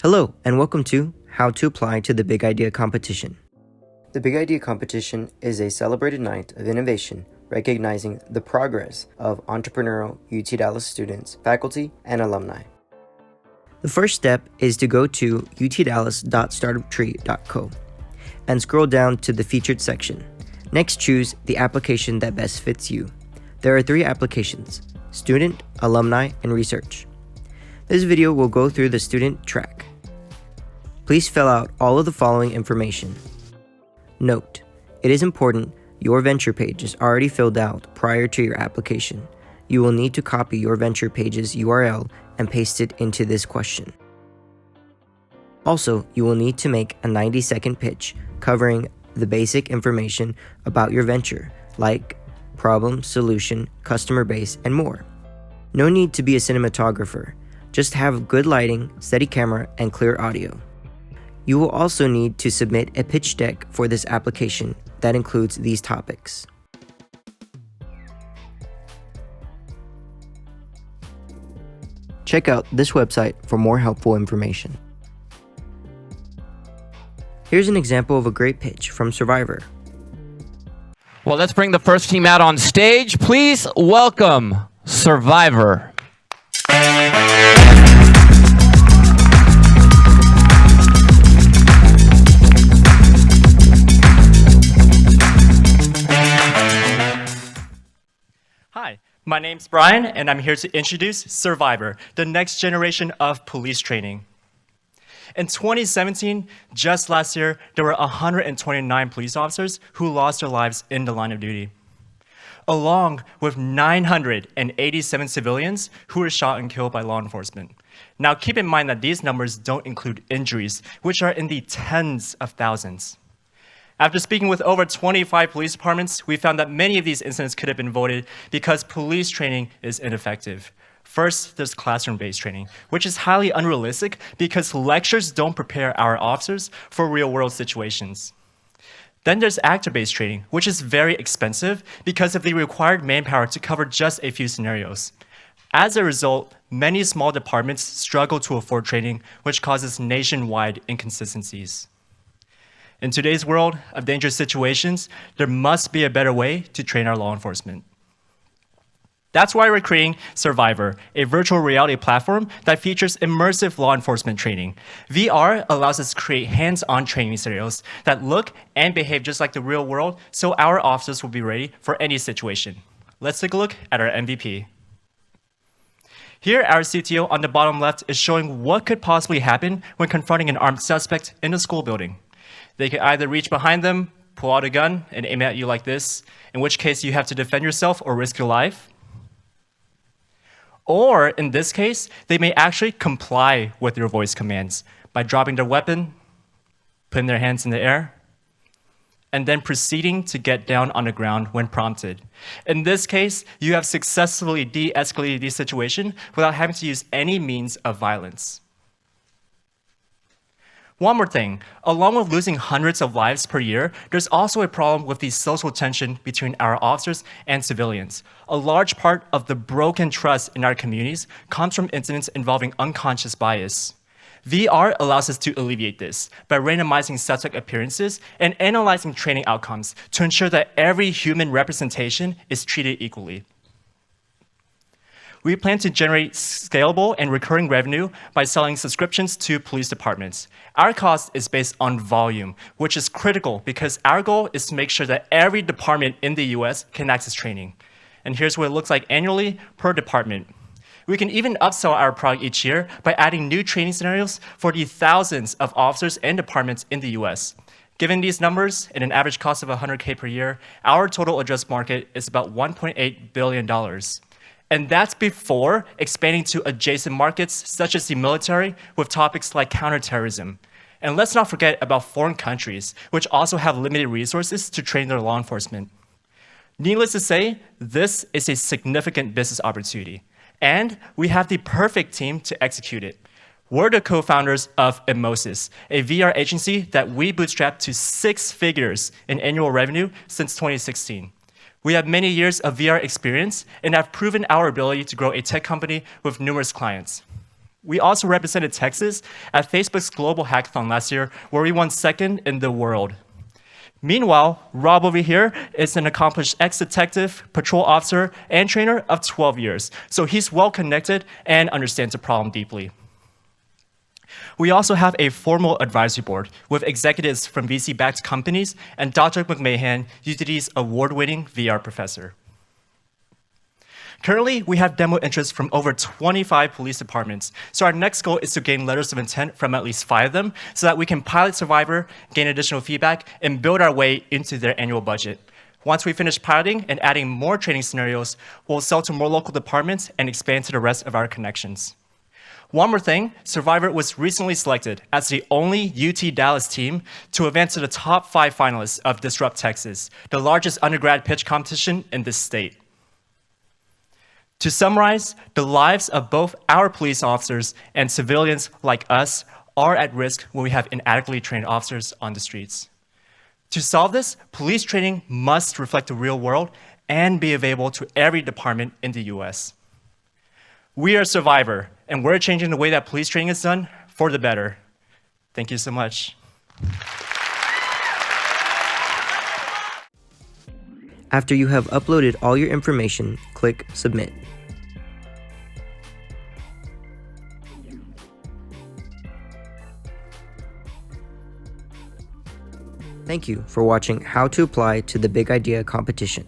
Hello, and welcome to How to Apply to the Big Idea Competition. The Big Idea Competition is a celebrated night of innovation recognizing the progress of entrepreneurial UT Dallas students, faculty, and alumni. The first step is to go to utdallas.startuptree.co and scroll down to the featured section. Next, choose the application that best fits you. There are 3 applications: student, alumni, and research. This video will go through the student track. Please fill out all of the following information. Note: it is important your venture page is already filled out prior to your application. You will need to copy your venture page's URL and paste it into this question. Also, you will need to make a 90-second pitch covering the basic information about your venture, like problem, solution, customer base, and more. No need to be a cinematographer. Just have good lighting, steady camera, and clear audio. You will also need to submit a pitch deck for this application that includes these topics. Check out this website for more helpful information. Here's an example of a great pitch from Survivor. Well, let's bring the first team out on stage. Please welcome Survivor. Hi, my name's Brian, and I'm here to introduce Survivor, the next generation of police training. In 2017, just last year, there were 129 police officers who lost their lives in the line of duty, along with 987 civilians who were shot and killed by law enforcement. Now, keep in mind that these numbers don't include injuries, which are in the tens of thousands. After speaking with over 25 police departments, we found that many of these incidents could have been avoided because police training is ineffective. First, there's classroom-based training, which is highly unrealistic because lectures don't prepare our officers for real-world situations. Then there's actor-based training, which is very expensive because of the required manpower to cover just a few scenarios. As a result, many small departments struggle to afford training, which causes nationwide inconsistencies. In today's world of dangerous situations, there must be a better way to train our law enforcement. That's why we're creating Survivor, a virtual reality platform that features immersive law enforcement training. VR allows us to create hands-on training scenarios that look and behave just like the real world, so our officers will be ready for any situation. Let's take a look at our MVP. Here, our CTO on the bottom left is showing what could possibly happen when confronting an armed suspect in a school building. They could either reach behind them, pull out a gun, and aim at you like this, in which case you have to defend yourself or risk your life. Or, in this case, they may actually comply with your voice commands by dropping their weapon, putting their hands in the air, and then proceeding to get down on the ground when prompted. In this case, you have successfully de-escalated the situation without having to use any means of violence. One more thing, along with losing hundreds of lives per year, there's also a problem with the social tension between our officers and civilians. A large part of the broken trust in our communities comes from incidents involving unconscious bias. VR allows us to alleviate this by randomizing suspect appearances and analyzing training outcomes to ensure that every human representation is treated equally. We plan to generate scalable and recurring revenue by selling subscriptions to police departments. Our cost is based on volume, which is critical because our goal is to make sure that every department in the US can access training. And here's what it looks like annually per department. We can even upsell our product each year by adding new training scenarios for the thousands of officers and departments in the US. Given these numbers and an average cost of $100K per year, our total addressable market is about $1.8 billion. And that's before expanding to adjacent markets such as the military with topics like counterterrorism. And let's not forget about foreign countries, which also have limited resources to train their law enforcement. Needless to say, this is a significant business opportunity, and we have the perfect team to execute it. We're the co-founders of Emosis, a VR agency that we bootstrapped to 6 figures in annual revenue since 2016. We have many years of VR experience and have proven our ability to grow a tech company with numerous clients. We also represented Texas at Facebook's Global Hackathon last year, where we won second in the world. Meanwhile, Rob over here is an accomplished ex-detective, patrol officer, and trainer of 12 years, so he's well-connected and understands the problem deeply. We also have a formal advisory board with executives from VC-backed companies and Dr. McMahon, UTD's award-winning VR professor. Currently, we have demo interest from over 25 police departments, so our next goal is to gain letters of intent from at least 5 of them so that we can pilot Survivor, gain additional feedback, and build our way into their annual budget. Once we finish piloting and adding more training scenarios, we'll sell to more local departments and expand to the rest of our connections. One more thing, Survivor was recently selected as the only UT Dallas team to advance to the top 5 finalists of Disrupt Texas, the largest undergrad pitch competition in this state. To summarize, the lives of both our police officers and civilians like us are at risk when we have inadequately trained officers on the streets. To solve this, police training must reflect the real world and be available to every department in the US. We are Survivor, and we're changing the way that police training is done for the better. Thank you so much. After you have uploaded all your information, click Submit. Thank you for watching How to Apply to the Big Idea competition.